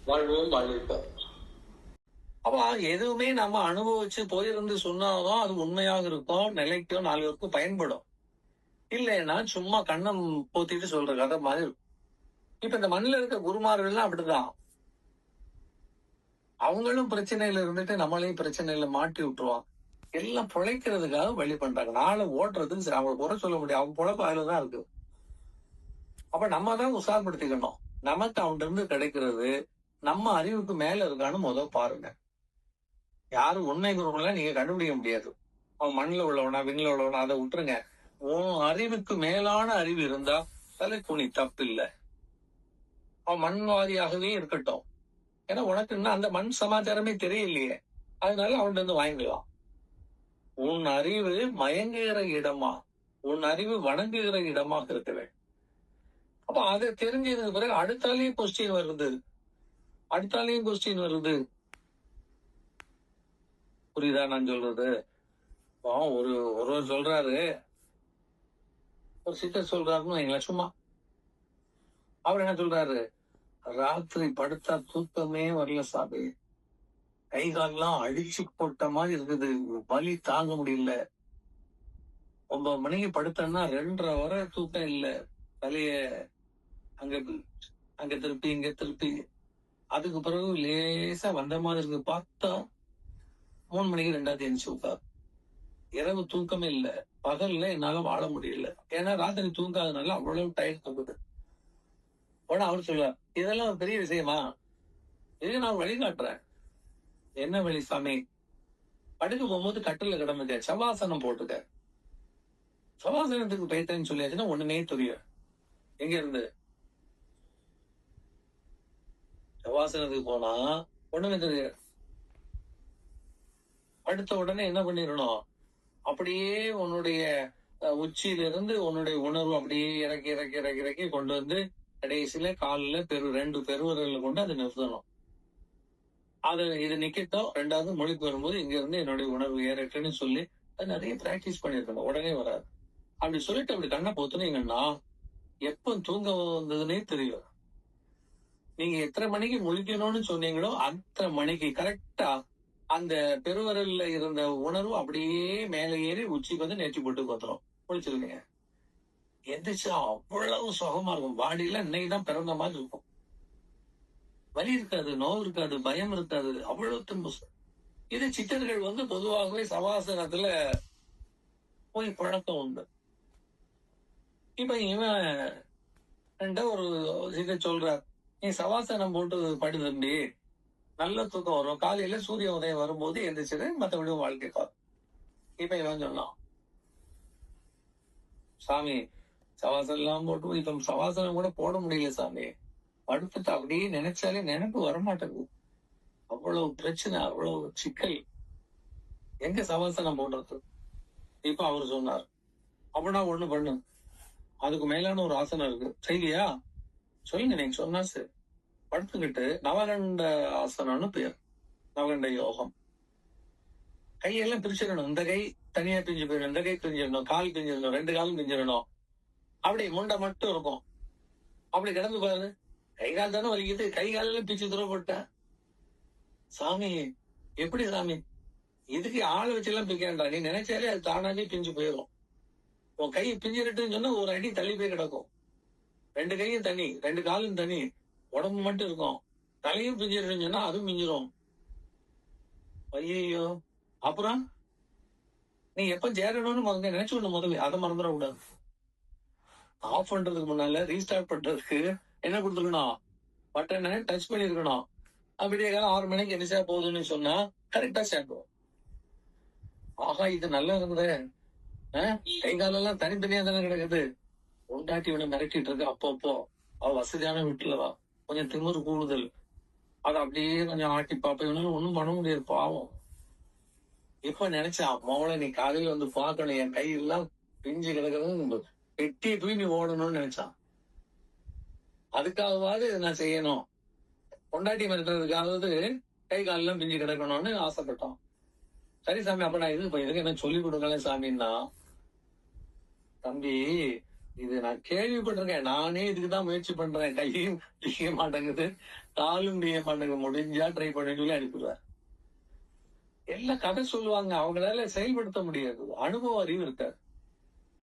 வாழ்வோம் வாழ்விப்போம். அப்ப எதுவுமே நம்ம அனுபவிச்சு போயிருந்து சொன்னாதான் அது உண்மையாக இருக்கும், நிலைக்கும், 4 பேருக்கும் பயன்படும். இல்லைன்னா சும்மா கண்ணம் போத்திட்டு சொல்ற கதை மாதிரி இருக்கும். இப்ப இந்த மண்ணில் இருக்க குருமார்கள் எல்லாம் அப்படிதான். அவங்களும் பிரச்சனையில இருந்துட்டு நம்மளையும் பிரச்சனையில மாட்டி விட்டுருவான். எல்லாம் பிழைக்கிறதுக்காக வழி பண்றாங்க. நாளை ஓட்டுறதுக்கு சரி, அவங்களை குறை சொல்ல முடியாது. அவங்க பொழப்பு அதுலதான் இருக்கு. அப்ப நம்ம தான் உற்சாகப்படுத்திக்கணும். நமக்கு அவன்கிட்ட இருந்து கிடைக்கிறது நம்ம அறிவுக்கு மேல இருக்கான்னு முதல் பாருங்க. யாரும் உண்மை குருவெல்லாம் நீங்க கண்டுபிடிக்க முடியாது. அவன் மண்ணில் உள்ளவனா விண்ணில் உள்ளவனா அதை விட்டுருங்க. உன் அறிவுக்கு மேலான அறிவு இருந்தா தலை குனி, தப்பு இல்லை. அவன் மண்வாதியாகவே இருக்கட்டும். ஏன்னா உனக்கு இன்னும் அந்த மண் சமாச்சாரமே தெரியலையே. அதனால அவன்கிட்ட இருந்து வாங்கிக்கலாம். உன் அறிவு மயங்குகிற இடமா, உன் அறிவு வணங்குகிற இடமாக இருக்க வேண்டும். அப்ப அதை தெரிஞ்சதுக்கு பிறகு அடுத்தாலேயும் கொஸ்டின் வருது. புரியுதா நான் சொல்றது? ஒருவர் சொல்றாரு, ஒரு சித்தர் சொல்றாருன்னு வைங்களேன், சும்மா அவர் என்ன சொல்றாரு, ராத்திரி படுத்தா தூக்கமே வரல சாமி, கை கால்லாம் அடிச்சு போட்ட மாதிரி இருக்குது, வலி தாங்க முடியல. 9 மணிக்கு படுத்தேன்னா 2:30 வரை தூக்கம் இல்ல. தலைய அங்க திருப்பி இங்க திருப்பி, அதுக்கு பிறகு லேசா வந்த மாதிரி இருக்கு. பார்த்தா 3 மணிக்கு 2வது எந்திரிச்சு உட்கார். இரவு தூக்கமே இல்ல. பகல்ல என்னால வாழ முடியல. ஏன்னா ராத்திரி தூங்காதனால அவ்வளவு டயர் தூக்குது. உடனே அவர் சொல்லுவார், இதெல்லாம் ஒரு பெரிய விஷயமா? இதுக்கு நான் வழி காட்டுறேன். என்ன வழி சாமி? படுக்க போகும்போது கட்டில கிடந்துக்க, சவாசனம் போட்டுக்க. சவாசனத்துக்கு போயிட்டேன்னு சொல்லியாச்சுன்னா ஒண்ணுமே தெரியும். எங்க இருந்து சவாசனத்துக்கு போனா ஒண்ணுமே தெரியும். அடுத்த உடனே என்ன பண்ணிடணும், அப்படியே உன்னுடைய உச்சியிலிருந்து உன்னுடைய உணர்வு அப்படியே இறக்கி இறக்கி இறக்கி இறக்கி கொண்டு வந்து கடைசியில காலில் 2 பெருவிரல்ல கொண்டு அதை நிறுத்தணும். அது இது நிக்கட்டும். 2வது மொழிக்கு வரும்போது இங்க இருந்து என்னுடைய உணர்வு ஏறட்டுன்னு சொல்லி அது நிறைய பிராக்டிஸ் பண்ணிருக்கணும். உடனே வராது. அப்படி சொல்லிட்டு அப்படி கண்ணை பொத்துனீங்கன்னா எப்ப தூங்க வந்ததுன்னே தெரியும். நீங்க எத்தனை மணிக்கு முழிக்கணும்னு சொன்னீங்களோ அத்தனை மணிக்கு கரெக்டா அந்த பெருவரல்ல இருந்த உணர்வு அப்படியே மேலே ஏறி உச்சிக்கு வந்து நேற்றி போட்டு பார்த்துரும். முடிச்சிருக்கீங்க. எந்திரிச்சா அவ்வளவு சுகமா இருக்கும். பாடியில இன்னைக்குதான் பிறந்த மாதிரி இருக்கும். வலி இருக்காது, நோவு இருக்காது, பயம் இருக்காது. அவ்வளவு துன்பு. இது சித்தர்கள் பொதுவாகவே சவாசனத்துல போய் பழக்கம் உண்டு. இப்ப இவன் ஒரு இதை சொல்றார், நீ சவாசனம் போட்டு படு தம்பி, நல்ல தூக்கம் வரும். காலையில சூரிய உதயம் வரும்போது எந்திரிச்சிடு, மற்றபடி வாழ்க்கை கார். இப்ப இவன் சொன்னான், சாமி சவாசனம் எல்லாம் போட்டு இப்ப சவாசனம் கூட போட முடியல சாமி, படுத்துட்டு அப்படியே நினைச்சாலே நினைப்பு வரமாட்டேங்குது. அவ்வளவு பிரச்சனை, அவ்வளவு சிக்கல், எங்க சவாசனம் போடுறது? இப்ப அவரு சொன்னார், அப்படின்னா ஒண்ணு பண்ணு, அதுக்கு மேலான ஒரு ஆசனம் இருக்கு, செய்தியா? சொல்லுங்க, நீங்க சொன்னா சரி. படுத்துக்கிட்டு நவகண்ட ஆசனம்னு பேர், நவகண்ட யோகம். கையெல்லாம் பிரிச்சிடணும். இந்த கை தனியா பிரிஞ்சு போயிடும், இந்த கை பிரிஞ்சிடணும், கால் பிரிஞ்சிடணும், 2 காலும் பிரிஞ்சிடணும். அப்படி முண்டை மட்டும் இருக்கும். அப்படி கிடந்து பாரு, கை கால் தானே வலிக்குது, கை காலில பிச்சு துறப்பட்டேன். சாமி எப்படி சாமி? இதுக்கு ஆள் வச்செல்லாம் பிரிக்கண்டா, நீ நினைச்சாலே அது தானாவே பிஞ்சு போயிடும். உன் கை பிஞ்சிருட்டுன்னு சொன்னா ஒரு அடி தள்ளி போய் கிடக்கும். 2 கையும் தனி, 2 காலும் தனி, உடம்பு மட்டும் இருக்கும். தலையும் பிஞ்சிருட்டுன்னு சொன்னா அதுவும் பிஞ்சிரும். ஐயோ, அப்புறம் நீ எப்ப சேரணும்னு முதல்ல நினைச்சு முதல்ல அதை மறந்துட கூடாது. ஆஃப் பண்றதுக்கு முன்னால ரீஸ்டார்ட் பண்றதுக்கு என்ன கொடுத்துருக்கணும், பட்டனை டச் பண்ணிருக்கணும். அப்படியே காலம் 6 மணிக்கு எனிச்சா போகுதுன்னு சொன்னா கரெக்டா சேர்க்கும். ஆஹா, இது நல்லா இருந்தது. கை காலெல்லாம் தனித்தனியா தானே கிடக்குது. உண்டாட்டி விட மிரட்டிட்டு இருக்கு. அப்பப்போ அவ வசதியான வீட்டுலதான் கொஞ்சம் திமிரு கூடுதல். அதை அப்படியே கொஞ்சம் ஆட்டி பாப்ப, இவனால ஒண்ணும் பண்ண முடியாது, பாவம். இப்ப நினைச்சா அம்மாவோட நீ காலையில பாக்கணும், என் கையெல்லாம் பிஞ்சு கிடக்குறது, பெட்டியை தூக்கி நீ ஓடணும்னு நினைச்சான். அதுக்காகவாது நான் செய்யணும், கொண்டாட்டி மிரட்டுறதுக்காவது கை காலெல்லாம் பிஞ்சு கிடக்கணும்னு ஆசைப்பட்டான். சரி சாமி, அப்ப நான் இதுக்கு என்ன சொல்லி கொடுக்கல சாமின்னா, தம்பி இது நான் கேள்விப்பட்டிருக்கேன். நானே இதுக்குதான் முயற்சி பண்றேன். கையும் பிடிக்க மாட்டேங்குது, காலும் பிடிக்க மாட்டேங்குது. முடிஞ்சா ட்ரை பண்ணி சொல்லி அனுப்பிடுவேன். எல்லாம் கதை சொல்லுவாங்க. அவங்களால செயல்படுத்த முடியாது. அனுபவ அறிவு இருக்காது.